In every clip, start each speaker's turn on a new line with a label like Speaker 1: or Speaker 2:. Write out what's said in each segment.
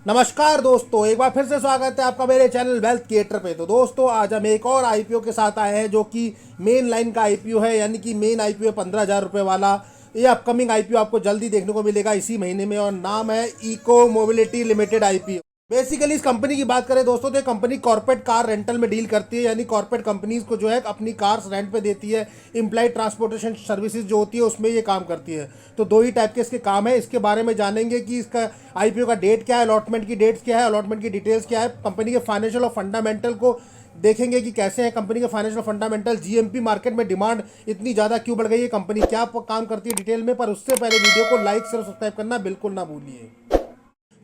Speaker 1: नमस्कार दोस्तों, एक बार फिर से स्वागत है आपका मेरे चैनल वेल्थ क्रिएटर पे। तो दोस्तों आज हम एक और आईपीओ के साथ आए हैं जो कि मेन लाइन का आईपीओ है, यानी कि मेन आईपीओ 15,000 रुपये वाला। ये अपकमिंग आईपीओ आपको जल्दी देखने को मिलेगा इसी महीने में, और नाम है Eco Mobility Limited IPO. Basically इस कंपनी की बात करें दोस्तों, तो ये कंपनी कॉर्पोरेट कार रेंटल में डील करती है, यानी कॉर्पोरेट कंपनीज को जो है अपनी कार्स रेंट पे देती है। एम्प्लॉय ट्रांसपोर्टेशन सर्विसेज जो होती है उसमें ये काम करती है। तो दो ही टाइप के इसके काम है। इसके बारे में जानेंगे कि इसका आईपीओ का डेट क्या है, अलॉटमेंट की डेट्स क्या है, अलॉटमेंट की डिटेल्स क्या है, कंपनी के फाइनेंशियल और फंडामेंटल को देखेंगे कि कैसे है कंपनी के फाइनेंशियल फंडामेंटल, जीएमपी मार्केट में डिमांड इतनी ज़्यादा क्यों बढ़ गई है, कंपनी क्या काम करती है डिटेल में। पर उससे पहले वीडियो को लाइक शेयर सब्सक्राइब करना बिल्कुल ना भूलिए।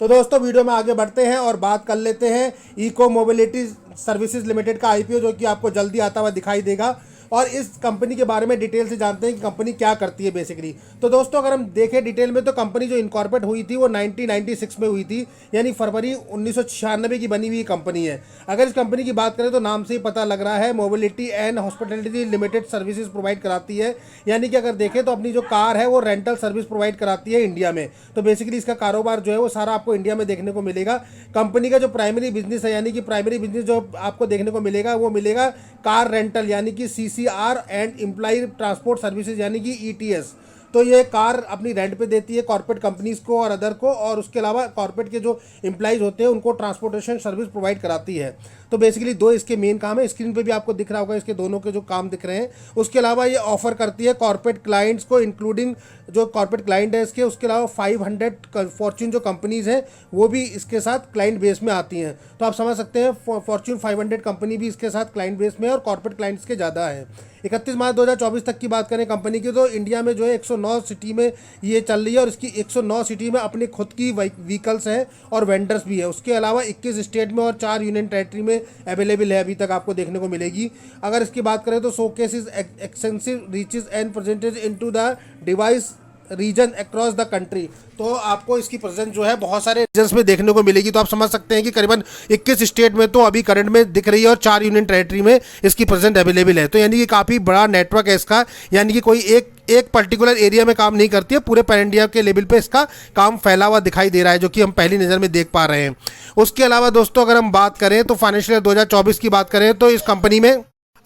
Speaker 1: तो दोस्तों वीडियो में आगे बढ़ते हैं और बात कर लेते हैं इको मोबिलिटी सर्विसेज लिमिटेड का आईपीओ, जो कि आपको जल्दी आता हुआ दिखाई देगा। और इस कंपनी के बारे में डिटेल से जानते हैं कि कंपनी क्या करती है बेसिकली। तो दोस्तों अगर हम देखें डिटेल में, तो कंपनी जो इनकॉर्पोरेट हुई थी वो 1996 में हुई थी, यानी फरवरी 1996 की बनी हुई कंपनी है। अगर इस कंपनी की बात करें तो नाम से ही पता लग रहा है, mobility and hospitality limited services provide कराती है। यानी कि अगर देखें तो अपनी जो कार है वो रेंटल सर्विस प्रोवाइड कराती है इंडिया में। तो बेसिकली इसका कारोबार जो है वो सारा आपको इंडिया में देखने को मिलेगा। कंपनी का जो प्राइमरी बिजनेस है, यानी कि प्राइमरी बिजनेस जो आपको देखने को मिलेगा वो मिलेगा कार रेंटल, यानी कि CCR and employ transport services, यानी कि ईटीएस। तो ये कार अपनी रेंट पे देती है कॉर्पोरेट कंपनीज को और अदर को, और उसके अलावा कॉर्पोरेट के जो एम्प्लॉइज होते हैं उनको ट्रांसपोर्टेशन सर्विस प्रोवाइड कराती है। तो बेसिकली दो इसके मेन काम है। स्क्रीन पे भी आपको दिख रहा होगा इसके दोनों के जो काम दिख रहे हैं। उसके अलावा ये ऑफर करती है कॉर्पोरेट क्लाइंट्स को, इंक्लूडिंग जो कॉर्पोरेट क्लाइंट है इसके, उसके अलावा 500 फॉर्च्यून जो कंपनीज हैं वो भी इसके साथ क्लाइंट बेस में आती हैं। तो आप समझ सकते हैं फॉर्च्यून 500 कंपनी भी इसके साथ क्लाइंट बेस में है और कॉर्पोरेट क्लाइंट्स के ज़्यादा है। 31 मार्च 2024 तक की बात करें कंपनी की, तो इंडिया में जो है 109 सिटी में ये चल रही है, और इसकी 109 सिटी में अपनी खुद की व्हीकल्स हैं और वेंडर्स भी है। उसके अलावा 21 स्टेट में और 4 यूनियन टेरिटरी में अवेलेबल है, अभी तक आपको देखने को मिलेगी। अगर इसकी बात करें तो showcase is extensive reaches and presence into the device region across the country. तो आपको इसकी प्रेजेंस जो है बहुत सारे रीजन्स में देखने को मिलेगी। तो आप समझ सकते हैं कि करीबन 21 स्टेट में तो अभी करंट में दिख रही है और 4 यूनियन टेरिटरी में इसकी प्रेजेंट अवेलेबल है। तो यानी कि काफ़ी बड़ा नेटवर्क है इसका, यानी कि कोई एक पर्टिकुलर एरिया में काम नहीं करती है, पूरे पैन इंडिया के लेवल पे इसका काम फैला हुआ दिखाई दे रहा है, जो कि हम पहली नज़र में देख पा रहे हैं। उसके अलावा दोस्तों अगर हम बात करें तो फाइनेंशियल 2024 की बात करें तो इस कंपनी में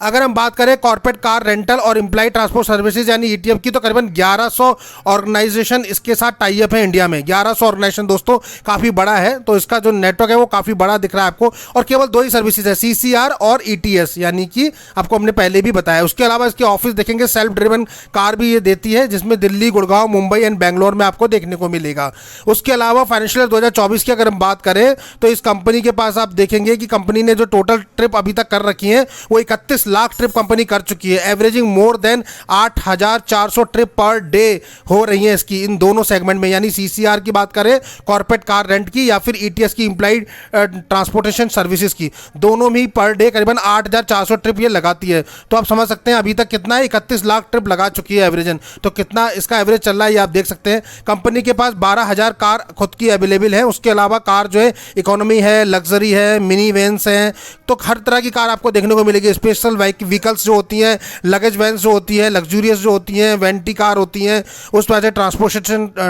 Speaker 1: अगर हम बात करें कॉर्पोरेट कार रेंटल और एम्प्लॉय ट्रांसपोर्ट सर्विसेज यानी ईटीएफ की, तो करीबन 1100 ऑर्गेनाइजेशन इसके साथ टाई अप है इंडिया में। 1100 ऑर्गेनाइजेशन दोस्तों काफ़ी बड़ा है। तो इसका जो नेटवर्क है वो काफ़ी बड़ा दिख रहा है आपको, और केवल दो ही सर्विसेज है, सीसीआर और ईटीएस, यानी कि आपको हमने पहले भी बताया। उसके अलावा इसके ऑफिस देखेंगे सेल्फ ड्रिवन कार भी ये देती है, जिसमें दिल्ली, गुड़गांव, मुंबई एंड बेंगलोर में आपको देखने को मिलेगा। उसके अलावा फाइनेंशियल 2024 की अगर हम बात करें तो इस कंपनी के पास आप देखेंगे कि कंपनी ने जो टोटल ट्रिप अभी तक कर रखी है वो 31 लाख ट्रिप कंपनी कर चुकी है। Averaging more than 8,400 trip per day हो रही है इसकी इन दोनों सेगमेंट में, यानी सीसीआर की बात करें कॉर्पोरेट कार रेंट की या फिर ईटीएस की एम्प्लॉयड ट्रांसपोर्टेशन सर्विसेज की, दोनों में पर डे करीबन 8,400 ट्रिप ये लगाती है। तो आप समझ सकते हैं अभी तक कितना है, 31 लाख ट्रिप लगा चुकी है एवरेजन। तो कितना इसका एवरेज चल रहा है ये आप देख सकते हैं। कंपनी के पास 12,000 कार खुद की अवेलेबल है। उसके अलावा कार जो है इकोनॉमी है, लग्जरी है, मिनी वैन्स हैं, तो हर तरह की कार आपको देखने को मिलेगी। स्पेशल व्हीकल्स जो होती हैं, लगेज वैन्स जो होती है, लग्जूरियस जो होती हैं, वेंटी कार होती हैं, उस वजह से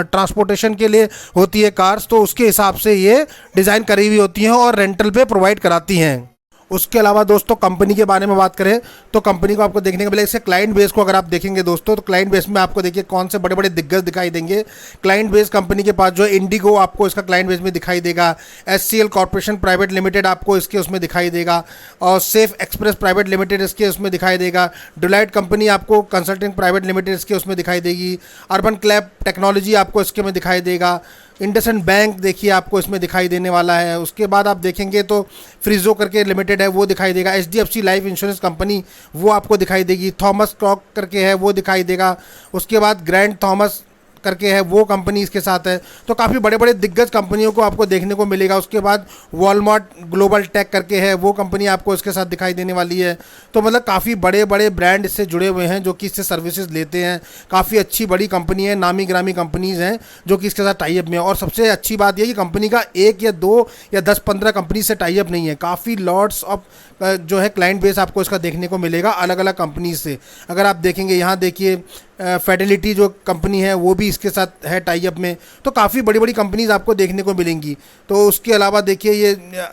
Speaker 1: ट्रांसपोर्टेशन के लिए होती है कार्स, तो उसके हिसाब से ये डिज़ाइन करी हुई होती हैं और रेंटल पे प्रोवाइड कराती हैं। उसके अलावा दोस्तों कंपनी के बारे में बात करें तो कंपनी को आपको देखने को मिलेगा, इसके क्लाइंट बेस को अगर आप देखेंगे दोस्तों, तो क्लाइंट बेस में आपको देखिए कौन से बड़े बड़े दिग्गज दिखाई देंगे। क्लाइंट बेस कंपनी के पास जो है इंडिगो आपको इसका क्लाइंट बेस में दिखाई देगा, एचसीएल कॉर्पोरेशन प्राइवेट लिमिटेड आपको इसके उसमें दिखाई देगा, और सेफ एक्सप्रेस प्राइवेट लिमिटेड इसके उसमें दिखाई देगा, डिलाइट कंपनी आपको कंसल्टिंग प्राइवेट लिमिटेड इसके उसमें दिखाई देगी, अर्बन क्लैब टेक्नोलॉजी आपको इसके में दिखाई देगा, इंडसइंड बैंक देखिए आपको इसमें दिखाई देने वाला है। उसके बाद आप देखेंगे तो फ्रीजो करके लिमिटेड है वो दिखाई देगा, एचडीएफसी लाइफ इंश्योरेंस कंपनी वो आपको दिखाई देगी, थॉमस स्टॉक करके है वो दिखाई देगा। उसके बाद ग्रैंड थॉमस करके है वो कंपनी इसके साथ है। तो काफ़ी बड़े बड़े दिग्गज कंपनियों को आपको देखने को मिलेगा। उसके बाद वॉलमार्ट ग्लोबल टेक करके है वो कंपनी आपको इसके साथ दिखाई देने वाली है। तो मतलब काफ़ी बड़े बड़े ब्रांड इससे जुड़े हुए हैं जो कि इससे सर्विसेज लेते हैं। काफ़ी अच्छी बड़ी कंपनी है, नामी ग्रामी कंपनीज़ हैं जो कि इसके साथ टाई अप में है। और सबसे अच्छी बात यह कि कंपनी का 1 या 2 या 10-15 कंपनी से टाई अप नहीं है, काफ़ी लॉट्स ऑफ जो है क्लाइंट बेस आपको इसका देखने को मिलेगा अलग अलग कंपनी से। अगर आप देखेंगे यहाँ देखिए फेडेलिटी जो कंपनी है वो भी इसके साथ है टाई अप में। तो काफ़ी बड़ी बड़ी कंपनीज आपको देखने को मिलेंगी। तो उसके अलावा देखिए ये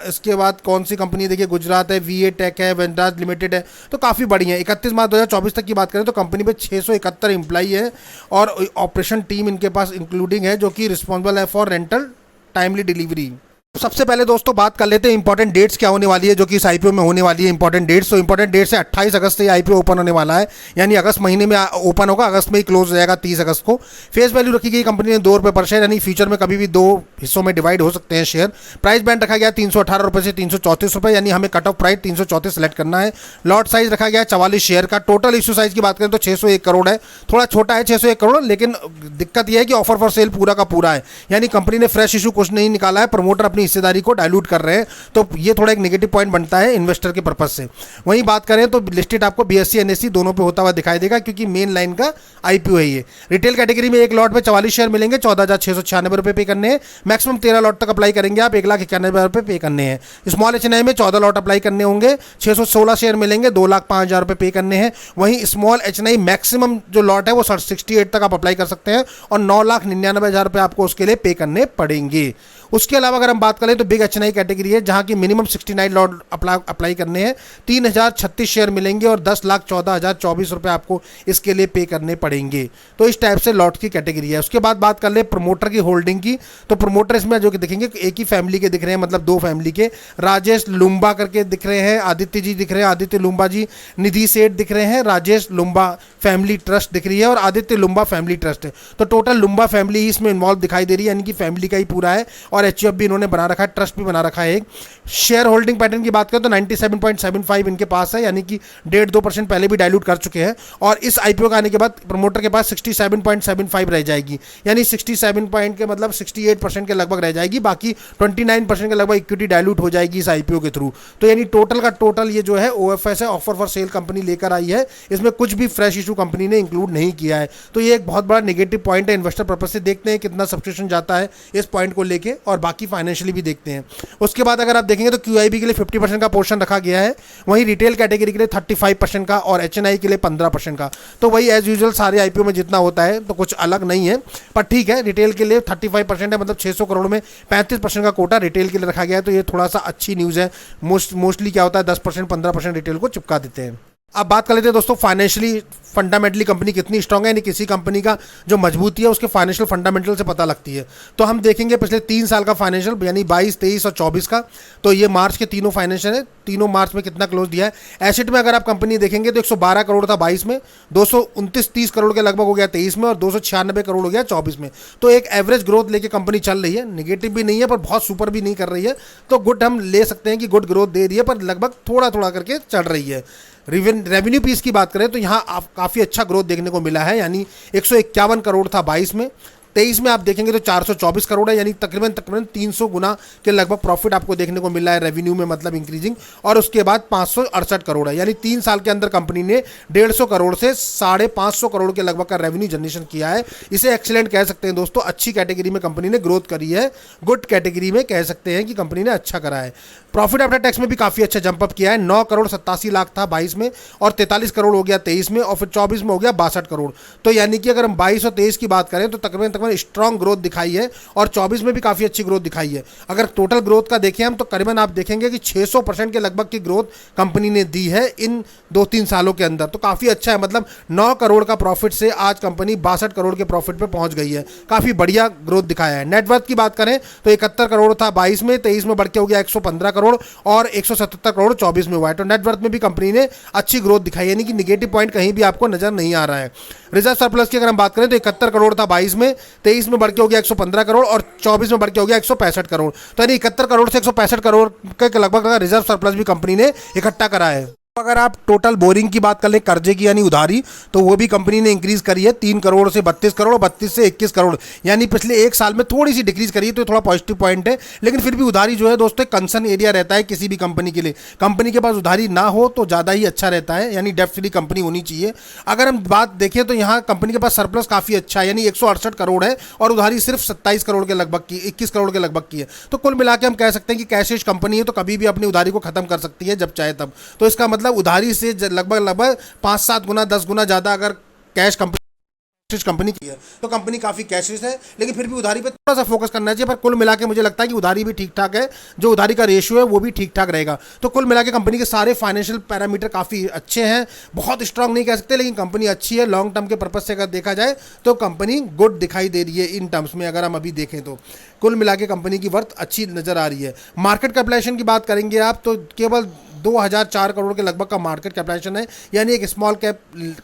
Speaker 1: इसके बाद कौन सी कंपनी, देखिए गुजरात है, वीए टेक है, वेंडास लिमिटेड है। तो काफ़ी बड़ी है। 31 मार्च 2024 तक की बात करें तो कंपनी पे 671 एम्प्लॉई है और ऑपरेशन टीम इनके पास इंक्लूडिंग है जो कि रिस्पॉन्सिबल है फॉर रेंटल टाइमली डिलीवरी। सबसे पहले दोस्तों बात कर लेते हैं इंपॉर्टेंट डेट्स क्या होने वाली है जो कि इस आईपीओ में होने वाली है। इंपॉर्टेंट डेट्स, तो इंपॉर्टेंट डेट्स है 28 अगस्त से ये आईपीओ ओपन होने वाला है, यानी अगस्त महीने में ओपन होगा, अगस्त में ही क्लोज हो जाएगा 30 अगस्त को। फेस वैल्यू रखी गई कंपनी ने 2 रुपये पर शेयर, यानी फ्यूचर में कभी भी 2 हिस्सों में डिवाइड हो सकते हैं शेयर। प्राइस बैंड रखा गया 318 रुपये से 334 रुपये, यानी हमें कट ऑफ प्राइस 334 सेलेक्ट करना है। लॉट साइज रखा गया 44 शेयर का। टोटल इश्यू साइज की बात करें तो 601 करोड़ है, थोड़ा छोटा है 601 करोड़, लेकिन दिक्कत यह है कि ऑफर फॉर सेल पूरा का पूरा है, यानी कंपनी ने फ्रेश इशू कुछ नहीं निकाला है, प्रमोटर अपनी हिस्सेदारी को डायलूट कर रहे हैं। तो ये थोड़ा एक नेगेटिव पॉइंट बनता है इन्वेस्टर के पर्पस से। वहीं बात करें तो लिस्टेड आपको बीएससी एनएससी दोनों पे होता हुआ दिखाई देगा, क्योंकि मेन लाइन का आईपीओ है ये। रिटेल कैटेगरी में एक लॉट में 44 शेयर मिलेंगे, 14,696 रुपये पे करने हैं। मैक्सिमम 13 लॉट तक अप्लाई करेंगे आप, 1,91,000 रुपये पे करने हैं। स्मॉल एचएनआई में 14 लॉट अप्लाई करने होंगे, 616 शेयर मिलेंगे, 2,05,000 रुपये पे करने हैं। वहीं स्मॉल एचएनआई मैक्सिमम जो लॉट है वो 68 तक आप अप्लाई कर सकते हैं और 9,99,000 रुपये आपको उसके लिए पे करने पड़ेंगे। उसके अलावा अगर हम बात करें तो बिग एचएनआई कैटेगरी है जहां की मिनिमम 69 लॉट अप्लाई करने हैं, 3,036 शेयर मिलेंगे और 10,14,024 रुपये आपको इसके लिए पे करने पड़ेंगे। तो इस टाइप से लॉट की कैटेगरी है। उसके बाद बात कर ले प्रमोटर की होल्डिंग की, तो प्रमोटर इसमें जो कि दिखेंगे एक ही फैमिली के दिख रहे हैं, मतलब 2 फैमिली के। राजेश लुम्बा करके दिख रहे हैं, आदित्य जी दिख रहे हैं, आदित्य लुम्बा जी। निधि सेठ दिख रहे हैं, राजेश लुम्बा फैमिली ट्रस्ट दिख रही है और आदित्य लुम्बा फैमिली ट्रस्ट है। तो टोटल लुम्बा फैमिली ही इसमें इन्वॉल्व दिखाई दे रही है, यानी कि फैमिली का ही पूरा है। और एचयूएफ भी इन्होंने बना रखा है, ट्रस्ट भी बना रखा है। एक शेयर होल्डिंग पैटर्न की बात करें तो 97.75 इनके पास है, यानी कि 1.5% पहले भी डाइल्यूट कर चुके हैं। और इस आईपीओ का आने के बाद प्रमोटर के पास 67.75 रह जाएगी, यानी 67 पॉइंट के मतलब 68% के लगभग रह जाएगी। बाकी 29% के लगभग इक्विटी डाइल्यूट हो जाएगी इस आईपीओ के थ्रू। तो यानी टोटल का टोटल ये जो है ओएफएस है, ऑफर फॉर सेल कंपनी लेकर आई है, इसमें कुछ भी फ्रेश इशू कंपनी ने इंक्लूड नहीं किया है। तो ये एक बहुत बड़ा नेगेटिव पॉइंट है इन्वेस्टर पर्पज से। देखते हैं कितना सब्सक्रिप्शन जाता है इस पॉइंट को लेके और बाकी फाइनेंशियली भी देखते हैं। उसके बाद अगर आप देखेंगे तो क्यूआईबी के लिए 50% का पोर्शन रखा गया है, वहीं रिटेल कैटेगरी के लिए 35% का और एचएनआई के लिए 15% का। तो वही एज यूजुअल सारे आईपीओ में जितना होता है, तो कुछ अलग नहीं है, पर ठीक है। रिटेल के लिए 35% है, मतलब 600 करोड़ में 35% का कोटा रिटेल के लिए रखा गया है। तो ये थोड़ा सा अच्छी न्यूज़ है। मोस्टली क्या होता है 10% 15% रिटेल को चिपका देते हैं। अब बात कर लेते हैं दोस्तों फाइनेंशियली फंडामेंटली कंपनी कितनी स्ट्रांग है, यानी किसी कंपनी का जो मजबूती है उसके फाइनेंशियल फंडामेंटल से पता लगती है। तो हम देखेंगे पिछले 3 साल का फाइनेंशियल, यानी 22, 23 और 24 का। तो ये मार्च के तीनों फाइनेंशियल है, तीनों मार्च में कितना क्लोज दिया है। एसेट में अगर आप कंपनी देखेंगे तो 112 करोड़ था 22 में, 229-30 करोड़ के लगभग हो गया 23 में और 296 करोड़ हो गया 24 में। तो एक एवरेज ग्रोथ लेके कंपनी चल रही है, नेगेटिव भी नहीं है पर बहुत सुपर भी नहीं कर रही है। तो गुड हम ले सकते हैं कि गुड ग्रोथ दे रही है, पर लगभग थोड़ा थोड़ा करके चल रही है। रेवेन्यू पीस की बात करें तो यहाँ आप काफ़ी अच्छा ग्रोथ देखने को मिला है, यानी 151 करोड़ था 22 में, 23 में आप देखेंगे तो 424 करोड़ है, यानी तकरीबन 300 गुना के लगभग प्रॉफिट आपको देखने को मिला है रेवेन्यू में, मतलब इंक्रीजिंग। और उसके बाद 568 करोड़ है, यानी 3 साल के अंदर कंपनी ने 150 करोड़ से 550 करोड़ के लगभग का रेवेन्यू जनरेशन किया है। इसे एक्सीलेंट कह सकते हैं दोस्तों। अच्छी कैटेगरी में कंपनी ने ग्रोथ करी है, गुड कैटेगरी में कह सकते हैं कि कंपनी ने अच्छा करा है। प्रॉफिट आफ्टर टैक्स में भी काफ़ी अच्छा जंप अप किया है, 9 करोड़ 87 लाख था 22 में और 43 करोड़ हो गया 23 में और फिर 24 में हो गया 62 करोड़। तो यानी कि अगर हम 22 और 23 की बात करें तो तकरीबन स्ट्रॉन्ग ग्रोथ दिखाई है और 24 में भी काफ़ी अच्छी ग्रोथ दिखाई है। अगर टोटल ग्रोथ का देखें हम तो करीबन आप देखेंगे कि 600% के लगभग की ग्रोथ कंपनी ने दी है इन 2-3 सालों के अंदर। तो काफ़ी अच्छा है, मतलब 9 करोड़ का प्रॉफिट से आज कंपनी 62 करोड़ के प्रॉफिट पे पहुंच गई है। काफ़ी बढ़िया ग्रोथ दिखाया है। नेटवर्थ की बात करें तो 71 करोड़ था 22 में, 23 में बढ़ के हो गया 115 करोड़ और 177 करोड़ 24 में हुआ है। तो नेटवर्थ में भी कंपनी ने अच्छी ग्रोथ दिखाई है, यानी कि निगेटिव पॉइंट कहीं भी आपको नजर नहीं आ रहा है। रिजर्व सरप्लस की अगर हम बात करें तो 71 करोड़ था 22 में, 23 में बढ़ के हो गया 115 करोड़ और 24 में बढ़ के हो गया 165 करोड़। तो यानी 71 करोड़ से 165 करोड़ के लगभग रिजर्व सरप्लस भी कंपनी ने इकट्ठा करा है। अगर आप टोटल बोरिंग की बात कर ले, कर्जे की यानी उधारी, तो वो भी कंपनी ने इंक्रीज करी है 3 करोड़ से 32 करोड़, 32 से 21 करोड़, यानी पिछले 1 साल में थोड़ी सी डिक्रीज करी है। तो थोड़ा पॉजिटिव पॉइंट है, लेकिन फिर भी उधारी जो है दोस्तों एक कंसर्न एरिया रहता है किसी भी कंपनी के लिए। कंपनी के पास उधारी ना हो तो ज़्यादा ही अच्छा रहता है, यानी डेब्ट फ्री कंपनी होनी चाहिए। अगर हम बात देखें तो यहाँ कंपनी के पास सरप्लस काफ़ी अच्छा है, यानी 168 करोड़ है और उधारी सिर्फ 27 करोड़ के लगभग की, 21 करोड़ के लगभग की है। तो कुल मिला के हम कह सकते हैं कि कैशिश कंपनी है, तो कभी भी अपनी उधारी को खत्म कर सकती है जब चाहे तब। तो इसका मतलब उधारी से लगभग 5-7 गुना 10 गुना ज़्यादा अगर कैश कंपनी कंपनी की है, तो कंपनी काफ़ी कैशलेस है, लेकिन फिर भी उधारी पे थोड़ा सा फोकस करना चाहिए। पर कुल मिला के मुझे लगता है कि उधारी भी ठीक ठाक है, जो उधारी का रेशियो है वो भी ठीक ठाक रहेगा। तो कुल मिला के कंपनी के सारे फाइनेंशियल पैरामीटर काफ़ी अच्छे हैं, बहुत स्ट्रांग नहीं कह सकते, लेकिन कंपनी अच्छी है। लॉन्ग टर्म के पर्पज से अगर देखा जाए तो कंपनी गुड दिखाई दे रही है इन टर्म्स में। अगर हम अभी देखें तो कुल मिला के कंपनी की वर्थ अच्छी नज़र आ रही है। मार्केट कैपिटलाइजेशन की बात करेंगे आप तो केवल 2004 करोड़ के लगभग का मार्केट कैपिटलाइजेशन है, यानी एक स्मॉल कैप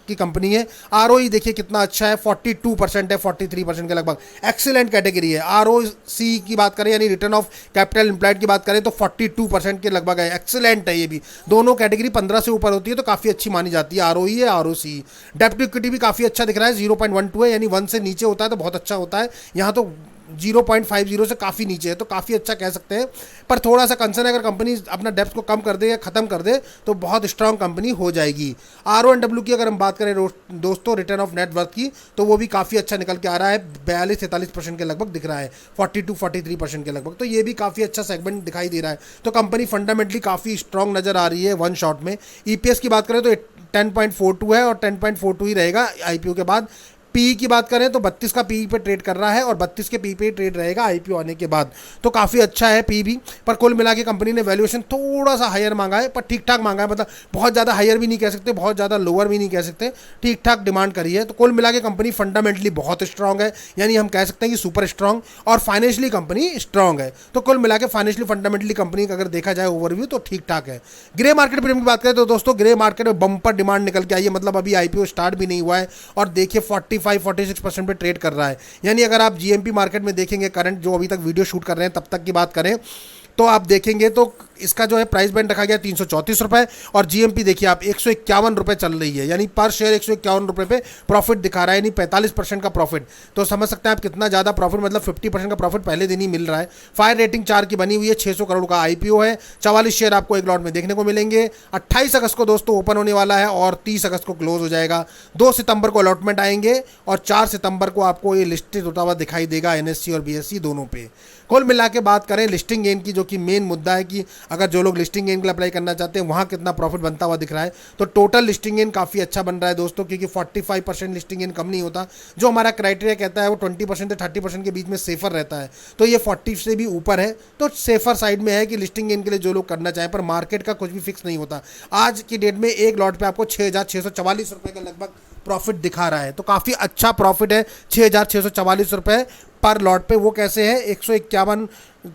Speaker 1: की कंपनी है। आरओई देखिए कितना अच्छा है, 42% है, 43% के लगभग, एक्सीलेंट कैटेगरी है। आरओसी की बात करें यानी रिटर्न ऑफ कैपिटल एम्प्लॉयड की बात करें तो 42% के लगभग है, एक्सीलेंट है। ये भी दोनों कैटेगरी 15 से ऊपर होती है तो काफ़ी अच्छी मानी जाती है, आरओई है आरओसी। डेब्ट टू इक्विटी भी काफ़ी अच्छा दिख रहा है, 0.12 है, यानी 1 से नीचे होता है तो बहुत अच्छा होता है, यहाँ तो 0.50 से काफ़ी नीचे है, तो काफ़ी अच्छा कह सकते हैं। पर थोड़ा सा कंसर्न है, अगर कंपनी अपना डेप्थ को कम कर दे या ख़त्म कर दे तो बहुत स्ट्रांग कंपनी हो जाएगी। RONW की अगर हम बात करें दोस्तों, रिटर्न ऑफ नेट वर्थ की, तो वो भी काफ़ी अच्छा निकल के आ रहा है, 42-43% के लगभग दिख रहा है, 42-43% के लगभग, तो ये भी काफ़ी अच्छा सेगमेंट दिखाई दे रहा है। तो कंपनी फंडामेंटली काफ़ी स्ट्रांग नज़र आ रही है वन शॉट में। EPS की बात करें तो 10.42 है और 10.42 ही रहेगा IPO के बाद। पी की बात करें तो 32 का पी पे ट्रेड कर रहा है और 32 के पी पे ट्रेड रहेगा IPO आने के बाद, तो काफ़ी अच्छा है पी भी। पर कुल मिला के कंपनी ने वैल्यूएशन थोड़ा सा हायर मांगा है, पर ठीक ठाक मांगा है, मतलब बहुत ज़्यादा हायर भी नहीं कह सकते, बहुत ज़्यादा लोअर भी नहीं कह सकते, ठीक ठाक डिमांड करी है। तो कुल मिला के कंपनी फंडामेंटली बहुत स्ट्रांग है, यानी हम कह सकते हैं कि सुपर स्ट्रांग, और फाइनेंशियली कंपनी स्ट्रांग है। तो कुल मिला के फाइनेंशियली फंडामेंटली कंपनी का अगर देखा जाए ओवरव्यू तो ठीक ठाक है। ग्रे मार्केट प्रीमियम की बात करें तो दोस्तों, ग्रे मार्केट में बम्पर डिमांड निकल के आई है, मतलब अभी IPO स्टार्ट भी नहीं हुआ है और देखिए 45-46% पे ट्रेड कर रहा है। यानी अगर आप GMP मार्केट में देखेंगे, करंट जो अभी तक वीडियो शूट कर रहे हैं तब तक की बात करें तो आप देखेंगे तो इसका जो है प्राइस बैंड रखा गया 334 रुपये, और GMP देखिए आप 151 रुपये चल रही है, यानी पर शेयर 151 रुपये पे प्रॉफिट दिखा रहा है, यानी 45% का प्रॉफिट। तो समझ सकते हैं आप कितना ज़्यादा प्रॉफिट, मतलब 50% का प्रॉफिट पहले दिन ही मिल रहा है। फायर रेटिंग 4 की बनी हुई है, 600 करोड़ का IPO है, 44 शेयर आपको एक लॉट में देखने को मिलेंगे। 28 अगस्त को दोस्तों ओपन होने वाला है और 30 अगस्त को क्लोज हो जाएगा। 2 सितंबर को अलॉटमेंट आएंगे और 4 सितंबर को आपको ये लिस्टेड होता हुआ दिखाई देगा NSE और BSE दोनों पे। कुल मिला के बात करें लिस्टिंग गेन की, जो कि मेन मुद्दा है कि अगर जो लोग लिस्टिंग गेन के लिए अप्लाई करना चाहते हैं वहाँ कितना प्रॉफिट बनता हुआ दिख रहा है, तो टोटल लिस्टिंग गेन काफ़ी अच्छा बन रहा है दोस्तों, क्योंकि 45% लिस्टिंग गेन कम नहीं होता। जो हमारा क्राइटेरिया कहता है वो 20% से 30% के बीच में सेफर रहता है, तो ये 40 से भी ऊपर है, तो सेफर साइड में है कि लिस्टिंग गेन के लिए जो लोग करना चाहें। पर मार्केट का कुछ भी फिक्स नहीं होता, आज की डेट में एक लॉट पे आपको 6,644 रुपये का लगभग प्रॉफिट दिखा रहा है, तो काफ़ी अच्छा प्रॉफिट है 6,644 रुपये पर लॉट पे। वो कैसे है, 151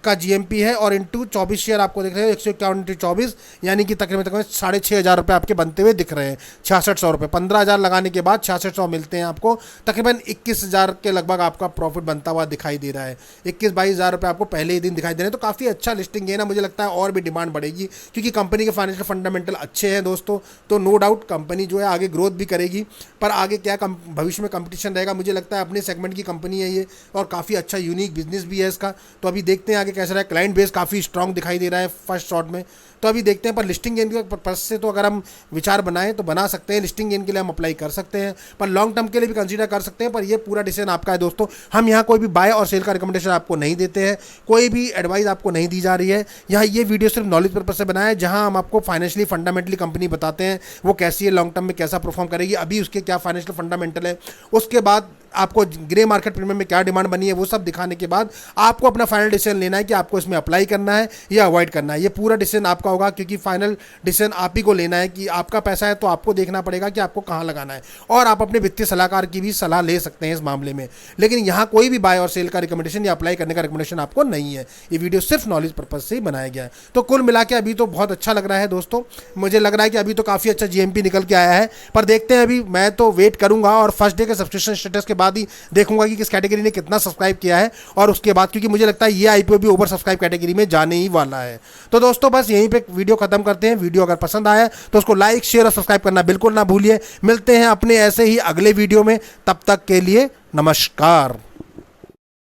Speaker 1: का GMP है और इंटू 24 शेयर आपको दिख रहे हैं, 151 इंटू 24 यानी कि तकरीबन 6,500 रुपये आपके बनते हुए दिख रहे हैं। 6600 रुपये, 15,000 लगाने के बाद 6600 मिलते हैं आपको, तकरीबन 21,000 के लगभग आपका प्रॉफिट बनता हुआ दिखाई दे रहा है। 21-22,000 रुपये आपको पहले ही दिन दिखाई दे रहे हैं, तो काफ़ी अच्छा लिस्टिंग है ना। मुझे लगता है और भी डिमांड बढ़ेगी क्योंकि कंपनी के फाइनेंशियल फंडामेंटल अच्छे हैं दोस्तों, तो नो डाउट कंपनी जो है आगे ग्रोथ भी करेगी। पर आगे क्या भविष्य में कंपटीशन रहेगा, मुझे लगता है अपने सेगमेंट की कंपनी है ये और काफ़ी अच्छा यूनिक बिजनेस भी है इसका, तो अभी देखते हैं आगे कैसा रहा है। क्लाइंट बेस काफ़ी स्ट्रांग दिखाई दे रहा है फर्स्ट शॉट में, तो अभी देखते हैं। पर लिस्टिंग गेन के पर्पस से तो अगर हम विचार बनाएं तो बना सकते हैं, लिस्टिंग गेन के लिए हम अप्लाई कर सकते हैं, पर लॉन्ग टर्म के लिए भी कंसीडर कर सकते हैं। पर ये पूरा डिसीजन आपका है दोस्तों, हम यहाँ कोई भी बाय और सेल का रिकमेंडेशन आपको नहीं देते हैं, कोई भी एडवाइस आपको नहीं दी जा रही है। यहाँ ये वीडियो सिर्फ नॉलेज पर्पज से बनाया है, जहाँ हम आपको फाइनेंशियली फंडामेंटली कंपनी बताते हैं वो कैसी है, लॉन्ग टर्म में कैसा परफॉर्म करेगी, अभी उसके क्या फाइनेंशियल फंडामेंटल है, उसके बाद आपको ग्रे मार्केट प्रीमियम में क्या डिमांड बनी है वो सब दिखाने के बाद आपको अपना फाइनल डिसीजन लेना है कि आपको इसमें अप्लाई करना है या अवॉइड करना है। ये पूरा डिसीजन आपका होगा, क्योंकि फाइनल डिसीजन आप ही को लेना है कि आपका पैसा है तो आपको देखना पड़ेगा कि आपको कहाँ लगाना है, और आप अपने वित्तीय सलाहकार की भी सलाह ले सकते हैं इस मामले में। लेकिन यहाँ कोई भी बाय और सेल का रिकमेंडेशन या अप्लाई करने का रिकमेंडेशन आपको नहीं है, ये वीडियो सिर्फ नॉलेज पर्पज से ही बनाया गया है। तो कुल मिला के अभी तो बहुत अच्छा लग रहा है दोस्तों, मुझे लग रहा है कि अभी तो काफ़ी अच्छा GMP निकल के आया है, पर देखते हैं। अभी मैं तो वेट करूंगा और फर्स्ट डे के सब्सक्रिप्शन स्टेटस के बाद ही देखूंगा कि किस कैटेगरी ने कितना सब्सक्राइब किया है, और उसके बाद, क्योंकि मुझे लगता है ये IPO भी ओवर सब्सक्राइब कैटेगरी में जाने ही वाला है। तो दोस्तों बस यहीं पे वीडियो खत्म करते हैं। वीडियो अगर पसंद आया तो उसको लाइक, शेयर और सब्सक्राइब करना बिल्कुल ना भूलिए। मिलते हैं अपने ऐसे ही अगले वीडियो में, तब तक के लिए नमस्कार।